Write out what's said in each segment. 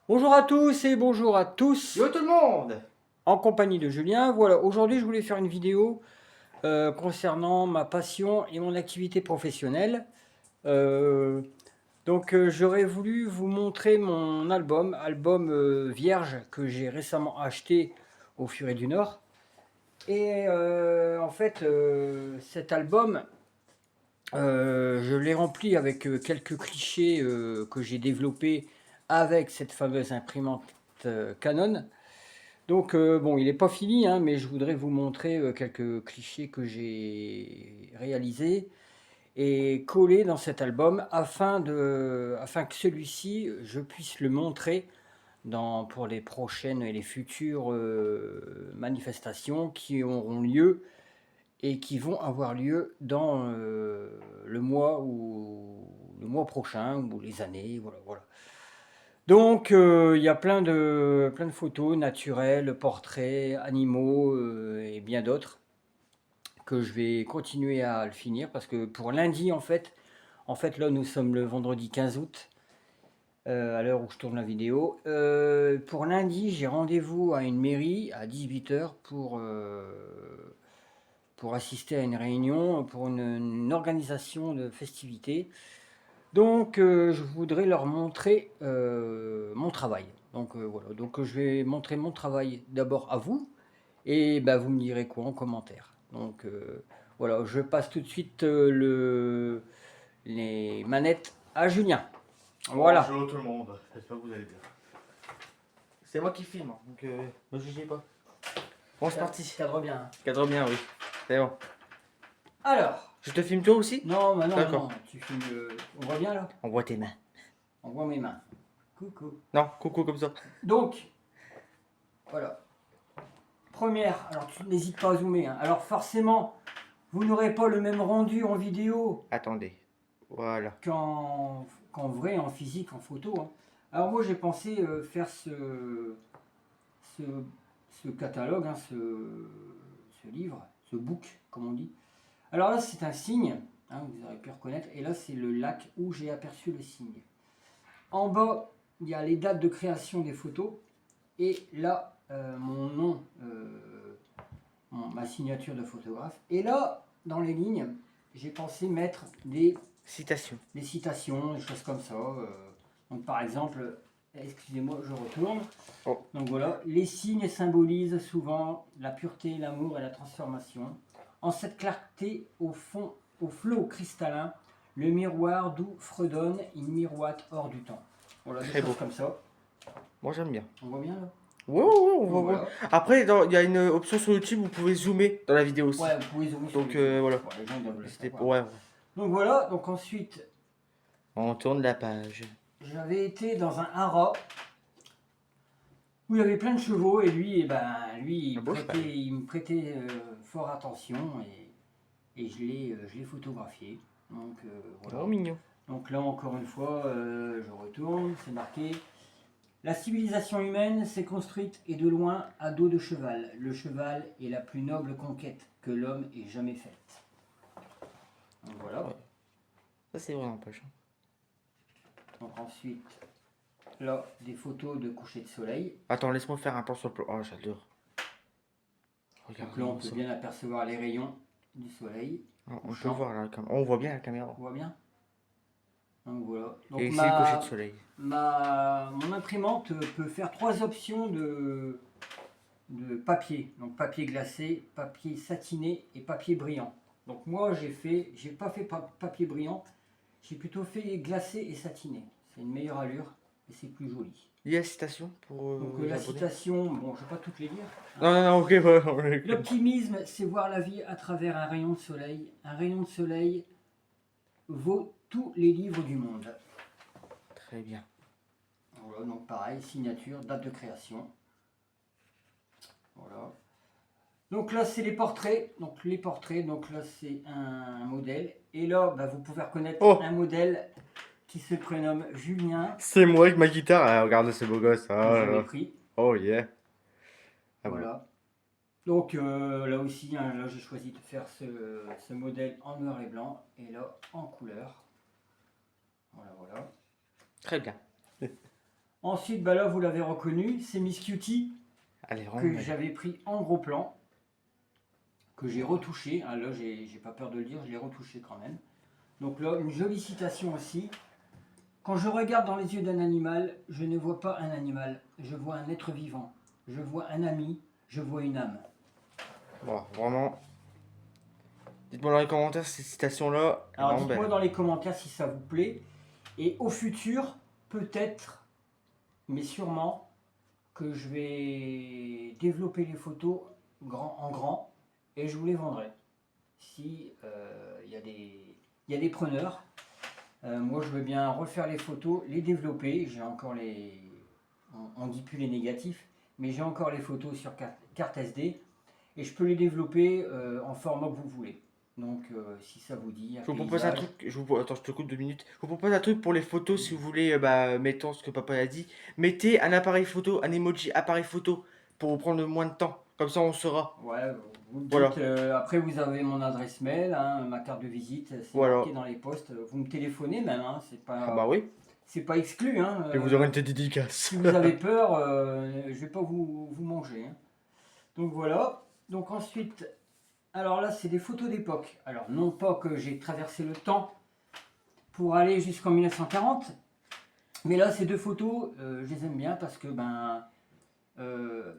Bonjour à tous et bonjour à tous, Yo tout le monde! en compagnie de Julien. Voilà, aujourd'hui je voulais faire une vidéo concernant ma passion et mon activité professionnelle. J'aurais voulu vous montrer mon album vierge que j'ai récemment acheté au Furet du Nord. Et cet album, je l'ai rempli avec quelques clichés que j'ai développés avec cette fameuse imprimante Canon. Bon, il n'est pas fini, hein, mais je voudrais vous montrer quelques clichés que j'ai réalisés et collés dans cet album afin que celui-ci, je puisse le montrer pour les prochaines et les futures manifestations qui auront lieu et qui vont avoir lieu dans le mois prochain ou les années. Voilà, voilà. Il y a plein de photos naturelles, portraits, animaux et bien d'autres que je vais continuer à le finir parce que pour lundi, là, nous sommes le vendredi 15 août, à l'heure où je tourne la vidéo. Pour lundi, j'ai rendez-vous à une mairie à 18 h pour assister à une réunion, pour une organisation de festivités. Je voudrais leur montrer mon travail. Voilà. Je vais montrer mon travail d'abord à vous, et bah, vous me direz quoi en commentaire. Voilà, je passe tout de suite les manettes à Julien. Voilà. Bonjour tout le monde, j'espère que vous allez bien. C'est moi qui filme, donc ne jugez pas. Bon, c'est parti. Cadre bien. Hein. Cadre bien, oui. C'est bon. Alors. Je te filme toi aussi? Non, bah non, d'accord. Non, tu filmes. On voit bien là. On voit tes mains. On voit mes mains. Coucou. Non, coucou comme ça. Donc, voilà. Première, alors tu n'hésites pas à zoomer. Hein. Alors forcément, vous n'aurez pas le même rendu en vidéo. Attendez. Voilà. Qu'en vrai, en physique, en photo. Hein. Alors moi, j'ai pensé faire ce, ce catalogue, hein, ce livre, ce book, comme on dit. Alors là, c'est un signe, hein, vous aurez pu reconnaître. Et là, c'est le lac où j'ai aperçu le signe. En bas, il y a les dates de création des photos. Et là, mon nom, ma signature de photographe. Et là, dans les lignes, j'ai pensé mettre des citations, des choses comme ça. Donc par exemple, excusez-moi, je retourne. Oh. Donc voilà, les signes symbolisent souvent la pureté, l'amour et la transformation. En cette clarté, au fond, au flot cristallin, le miroir d'où fredonne, il miroite hors du temps. Voilà, des choses comme ça. Moi j'aime bien. On voit bien là. Ouais, on voit. Voilà. Après, il y a une option sur YouTube où vous pouvez zoomer dans la vidéo aussi. Ouais, vous pouvez zoomer. Donc voilà. Ouais, les gens doivent le savoir. Ouais. Donc voilà, donc ensuite. On tourne la page. J'avais été dans un haras où il y avait plein de chevaux et lui, il me prêtait fort attention et je l'ai photographié. Donc voilà. Oh mignon. Donc là encore une fois, je retourne, c'est marqué. La civilisation humaine s'est construite et de loin à dos de cheval. Le cheval est la plus noble conquête que l'homme ait jamais faite. Donc voilà. Ouais. Ça c'est vraiment pas chiant. Donc ensuite, là, des photos de coucher de soleil. Attends, laisse-moi faire un plan sur le plan. Oh, j'adore. Regarde. Donc là, on peut bien apercevoir les rayons du soleil. On peut voir la caméra. On voit bien la caméra. On voit bien. Donc voilà. Donc et ici, le coucher de soleil. Mon imprimante peut faire 3 options de papier. Donc papier glacé, papier satiné et papier brillant. Donc moi, j'ai pas fait papier brillant. J'ai plutôt fait glacé et satiné. C'est une meilleure allure et c'est plus joli. Il y a citation pour. Donc la citation, bon, je vais pas toutes les lire. Non, ok, ouais. L'optimisme, c'est voir la vie à travers un rayon de soleil. Un rayon de soleil vaut tous les livres du monde. Très bien. Voilà, donc pareil, signature, date de création. Voilà. Donc là, c'est les portraits. Donc là, c'est un modèle. Et là, bah, vous pouvez reconnaître un modèle qui se prénomme Julien. C'est moi avec ma guitare. Ah, regardez ce beau gosse. J'avais pris. Oh yeah. Ah, voilà. Bon. Donc là aussi, hein, là j'ai choisi de faire ce modèle en noir et blanc. Et là, en couleur. Voilà. Très bien. Ensuite, bah là, vous l'avez reconnu, c'est Miss Cutie Elle est vraiment que belle. j'avais pris en gros plan, que j'ai retouché. Ah, là, j'ai pas peur de le dire, je l'ai retouché quand même. Donc là, une jolie citation aussi. Quand je regarde dans les yeux d'un animal, je ne vois pas un animal, je vois un être vivant. Je vois un ami, je vois une âme. Bon, vraiment. Dites-moi dans les commentaires si cette citation-là est Alors vraiment dites-moi belle. dans les commentaires si ça vous plaît. Et au futur, peut-être, mais sûrement, que je vais développer les photos en grand et je vous les vendrai. Si il y a des preneurs, moi je veux bien refaire les photos, les développer. J'ai encore on dit plus les négatifs, mais j'ai encore les photos sur carte SD et je peux les développer en format que vous voulez. Donc si ça vous dit, un Je vous propose un paysage. truc. Attends, je te coupe 2 minutes. Je vous propose un truc pour les photos si vous voulez, mettons ce que papa a dit. Mettez un appareil photo, un emoji appareil photo pour vous prendre moins de temps. Comme ça, on saura. Ouais, vous me Voilà. dites, après vous avez mon adresse mail, hein, ma carte de visite, c'est Voilà. marqué dans les postes. Vous me téléphonez même, hein, Ah bah oui. c'est pas exclu. Hein, Et vous aurez une tête dédicace. si vous avez peur, je vais pas vous manger. Hein. Donc voilà. Donc ensuite, alors là c'est des photos d'époque. Alors non pas que j'ai traversé le temps pour aller jusqu'en 1940, mais là ces deux photos, je les aime bien parce que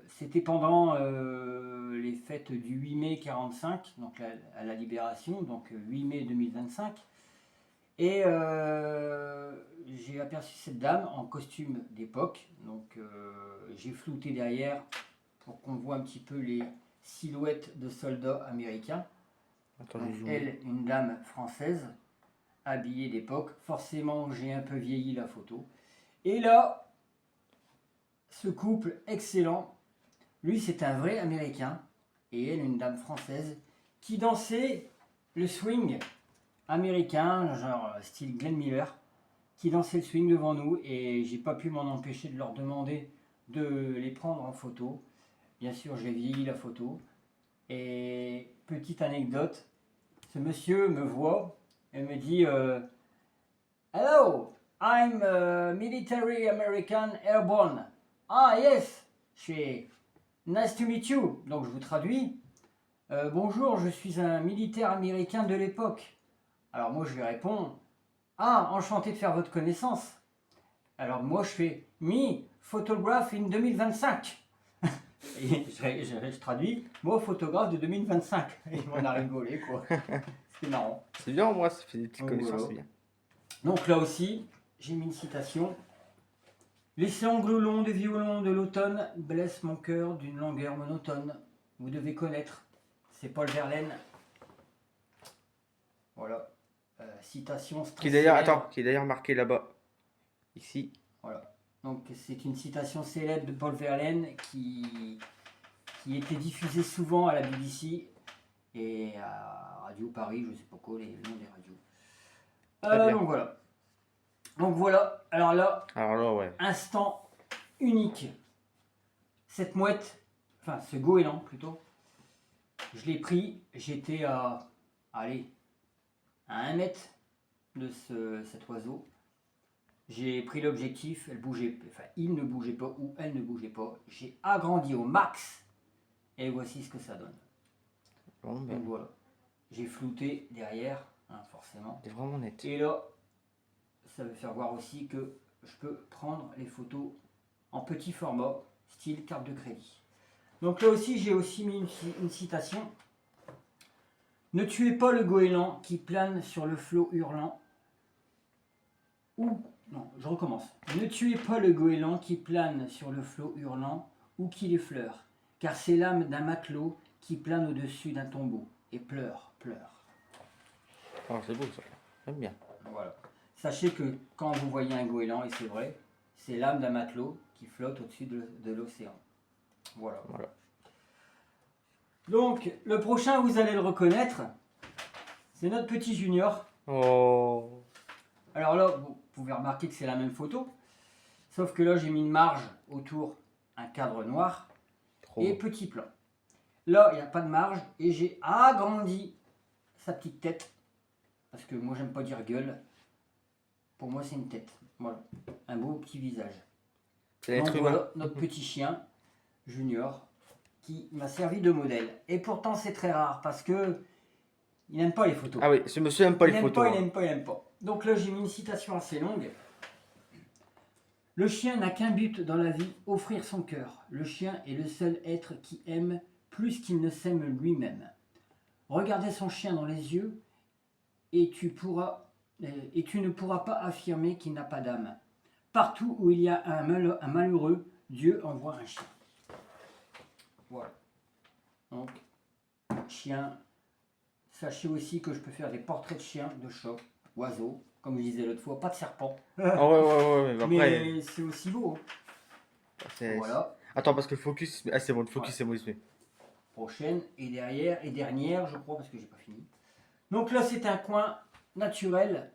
c'était pendant les fêtes du 8 mai 45, donc à la Libération, donc 8 mai 2025. Et j'ai aperçu cette dame en costume d'époque. Donc j'ai flouté derrière pour qu'on voit un petit peu les silhouettes de soldats américains. Attends, Donc je zoome. elle, une dame française, habillée d'époque. Forcément, j'ai un peu vieilli la photo. Et là, ce couple excellent. Lui, c'est un vrai Américain et elle, une dame française qui dansait le swing américain, genre style Glenn Miller, qui dansait le swing devant nous et j'ai pas pu m'en empêcher de leur demander de les prendre en photo. Bien sûr, j'ai vieilli la photo. Et petite anecdote, ce monsieur me voit et me dit Hello, I'm a military American airborne. Ah yes, je suis Nice to meet you. Donc je vous traduis. Bonjour, je suis un militaire américain de l'époque. Alors moi je lui réponds Ah, enchanté de faire votre connaissance. Alors moi je fais Me, photograph in 2025. Et je traduis Moi, photographe de 2025. Et on a rigolé quoi. C'est marrant. C'est bien, moi, ça fait des petites Donc, connaissances, voilà. c'est bien. Donc là aussi, j'ai mis une citation. Les sanglots longs des violons de l'automne blessent mon cœur d'une langueur monotone. Vous devez connaître. C'est Paul Verlaine. Voilà. Citation Qui est d'ailleurs, célèbre. attends, qui est d'ailleurs marqué là-bas. Ici. Voilà. Donc c'est une citation célèbre de Paul Verlaine qui était diffusée souvent à la BBC et à Radio Paris, je sais pas quoi, les noms des radios. Très bien. Donc voilà. Donc voilà. Alors là, Alors là, ouais. instant unique. Cette mouette, enfin ce goéland plutôt, je l'ai pris, j'étais allez, à 1 mètre de cet oiseau. J'ai pris l'objectif, elle bougeait, enfin il ne bougeait pas ou elle ne bougeait pas. J'ai agrandi au max et voici ce que ça donne. Bon, Donc ben, voilà, j'ai flouté derrière, hein, forcément. c'est vraiment net. Et là, ça veut faire voir aussi que je peux prendre les photos en petit format, style carte de crédit. Donc là aussi, j'ai aussi mis une citation. Ne tuez pas le goéland qui plane sur le flot hurlant. Ou, non, je recommence. Ne tuez pas le goéland qui plane sur le flot hurlant ou qui l'effleure, car c'est l'âme d'un matelot qui plane au-dessus d'un tombeau et pleure, pleure. Oh, c'est beau ça. J'aime bien. Voilà. Sachez que quand vous voyez un goéland, et c'est vrai, c'est l'âme d'un matelot qui flotte au-dessus de l'océan. Voilà. Voilà. Donc, le prochain, vous allez le reconnaître, c'est notre petit Junior. Oh. Alors là, vous pouvez remarquer que c'est la même photo, sauf que là, j'ai mis une marge autour, un cadre noir Trop et beau. petit plan. Là, il n'y a pas de marge et j'ai agrandi sa petite tête, parce que moi, j'aime pas dire gueule. Pour moi, c'est une tête. Voilà, un beau petit visage. C'est Donc l'être humain. voilà notre petit chien, Junior, qui m'a servi de modèle. Et pourtant c'est très rare parce que il n'aime pas les photos. Ah oui, ce monsieur n'aime pas Il les n'aime photos. pas, il Hein. n'aime pas, il n'aime pas. Donc là j'ai mis une citation assez longue. Le chien n'a qu'un but dans la vie, offrir son cœur. Le chien est le seul être qui aime plus qu'il ne s'aime lui-même. Regardez son chien dans les yeux et tu ne pourras pas affirmer qu'il n'a pas d'âme. Partout où il y a un malheureux, Dieu envoie un chien. Voilà. Donc, chien. Sachez aussi que je peux faire des portraits de chiens, de chats, oiseaux, comme je disais l'autre fois, pas de serpent. Ah ouais. Après, Mais c'est aussi beau. c'est- Voilà. Attends, parce que le focus. Ah, c'est bon, le focus, Ouais. c'est bon, il se met. Prochaine et derrière et dernière, je crois, parce que j'ai pas fini. Donc là, c'est un coin naturel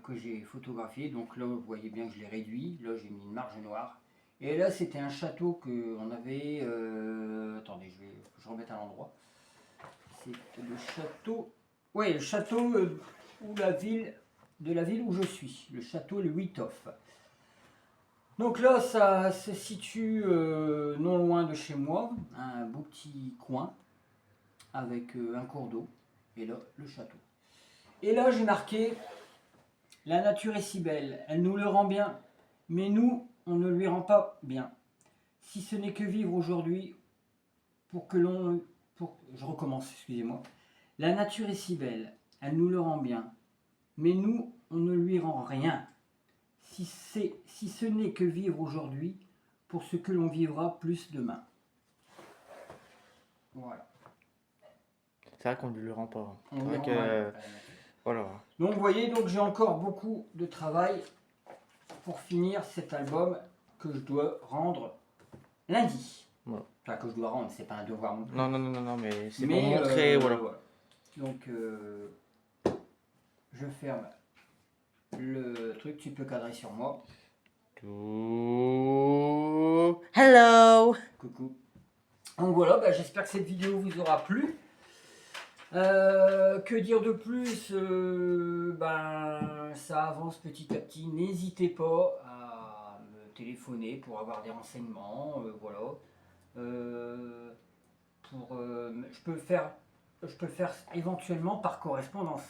que j'ai photographié. Donc là, vous voyez bien que je l'ai réduit. Là, j'ai mis une marge noire. Et là, c'était un château qu'on avait. Attendez, je remette à l'endroit. C'est le château. Oui, le château de la ville où je suis. Le château Le Huithoff. Donc là, ça se situe non loin de chez moi, un beau petit coin avec un cours d'eau. Et là, le château. Et là, j'ai marqué: la nature est si belle, elle nous le rend bien, mais nous, on ne lui rend pas bien. Si ce n'est que vivre aujourd'hui pour que l'on... Je recommence, excusez-moi. La nature est si belle, elle nous le rend bien, mais nous, on ne lui rend rien. Si ce n'est que vivre aujourd'hui pour ce que l'on vivra plus demain. Voilà. C'est vrai qu'on ne le rend pas. Hein. On C'est lui vrai rend que. rien. Voilà. Donc vous voyez, donc j'ai encore beaucoup de travail pour finir cet album que je dois rendre lundi. Voilà. Enfin, que je dois rendre, c'est pas un devoir non plus. Non, mais c'est Mais, pour montrer, voilà. Donc, je ferme le truc, tu peux cadrer sur moi. Hello. Coucou. Donc voilà, bah, j'espère que cette vidéo vous aura plu. Que dire de plus? Ben, ça avance petit à petit. N'hésitez pas à me téléphoner pour avoir des renseignements. Voilà. Je peux le faire éventuellement par correspondance.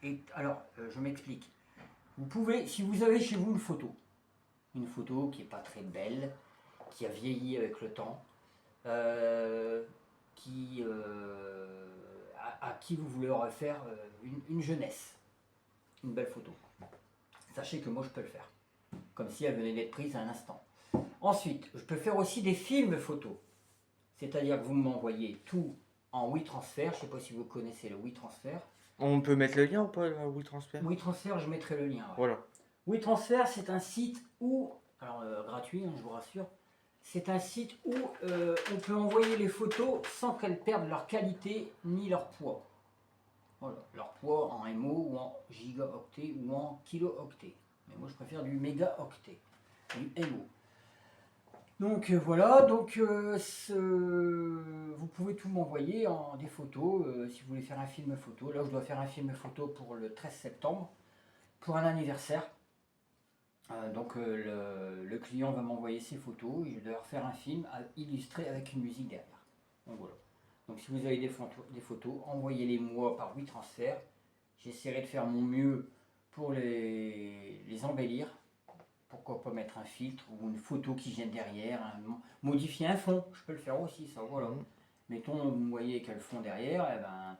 Et alors, je m'explique. Vous pouvez, si vous avez chez vous une photo qui n'est pas très belle, qui a vieilli avec le temps, à qui vous voulez refaire une jeunesse, une belle photo. Sachez que moi je peux le faire, comme si elle venait d'être prise à un instant. Ensuite, je peux faire aussi des films photos, c'est-à-dire que vous m'envoyez tout en WeTransfer. Je ne sais pas si vous connaissez le WeTransfer. On peut mettre le lien ou pas, WeTransfer? WeTransfer, je mettrai le lien. Ouais. Voilà. WeTransfer, c'est un site où, alors gratuit, je vous rassure, c'est un site où on peut envoyer les photos sans qu'elles perdent leur qualité ni leur poids. Voilà, leur poids en MO ou en gigaoctet ou en kilooctet. Mais moi je préfère du mégaoctet, du MO. Donc voilà, donc vous pouvez tout m'envoyer en des photos si vous voulez faire un film photo. Là je dois faire un film photo pour le 13 septembre, pour un anniversaire. Donc le client va m'envoyer ses photos et je dois refaire un film à illustrer avec une musique derrière. Donc voilà. Donc si vous avez des photos, envoyez-les moi par WeTransfer. J'essaierai de faire mon mieux pour les embellir. Pourquoi pas mettre un filtre ou une photo qui gêne derrière, modifier un fond, je peux le faire aussi, ça, voilà. Mettons, vous voyez quel fond derrière, eh ben,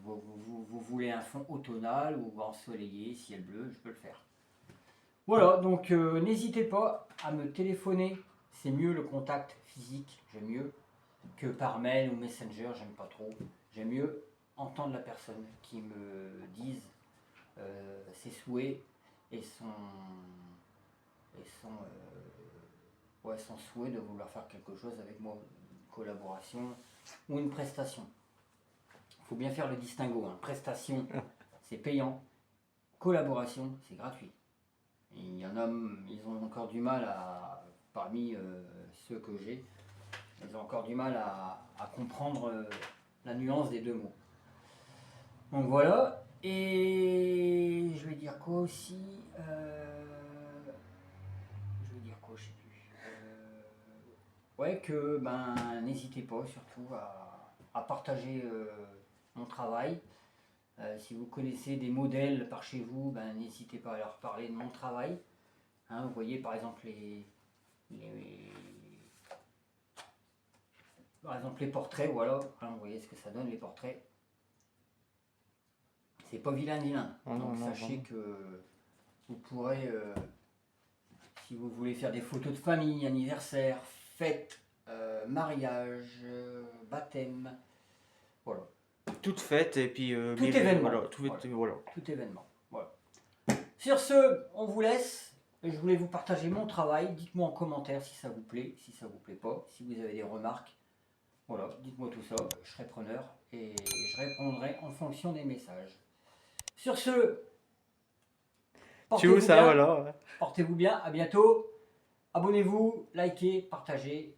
vous voulez un fond automnal ou ensoleillé, ciel bleu, je peux le faire. Voilà, donc n'hésitez pas à me téléphoner, c'est mieux le contact physique, j'aime mieux que par mail ou Messenger, j'aime pas trop. J'aime mieux entendre la personne qui me dise ses souhaits et son souhait de vouloir faire quelque chose avec moi, une collaboration ou une prestation. Il faut bien faire le distinguo, hein. Prestation, c'est payant, collaboration, c'est gratuit. Et il y en a, ils ont encore du mal parmi ceux que j'ai, ils ont encore du mal à comprendre la nuance des deux mots. Donc voilà, et je vais dire quoi aussi, je vais dire quoi, je sais plus. dirais que n'hésitez pas surtout à partager mon travail. Si vous connaissez des modèles par chez vous, n'hésitez pas à leur parler de mon travail. Hein, vous voyez par exemple les portraits, voilà. Hein, vous voyez ce que ça donne les portraits. C'est pas vilain ni nain. Donc sachez que vous pourrez, si vous voulez faire des photos de famille, anniversaire, fête, mariage, baptême, voilà. Toute fête et puis tout événement. Voilà, voilà. Tout événement. Voilà. Sur ce, on vous laisse. Je voulais vous partager mon travail. Dites-moi en commentaire si ça vous plaît, si ça vous plaît pas, si vous avez des remarques. Voilà, dites-moi tout ça. Je serai preneur et je répondrai en fonction des messages. Sur ce, portez-vous bien. Voilà. Portez-vous bien. À bientôt. Abonnez-vous, likez, partagez,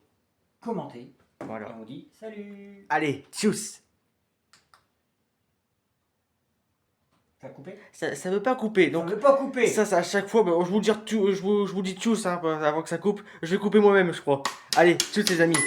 commentez. Voilà. Et on vous dit salut. Allez, tchuss. Ça a coupé? Ça veut pas couper. Donc ça veut pas couper. Ça à chaque fois, je vous dis tchuss avant que ça coupe. Je vais couper moi-même, je crois. Allez, tchuss les amis.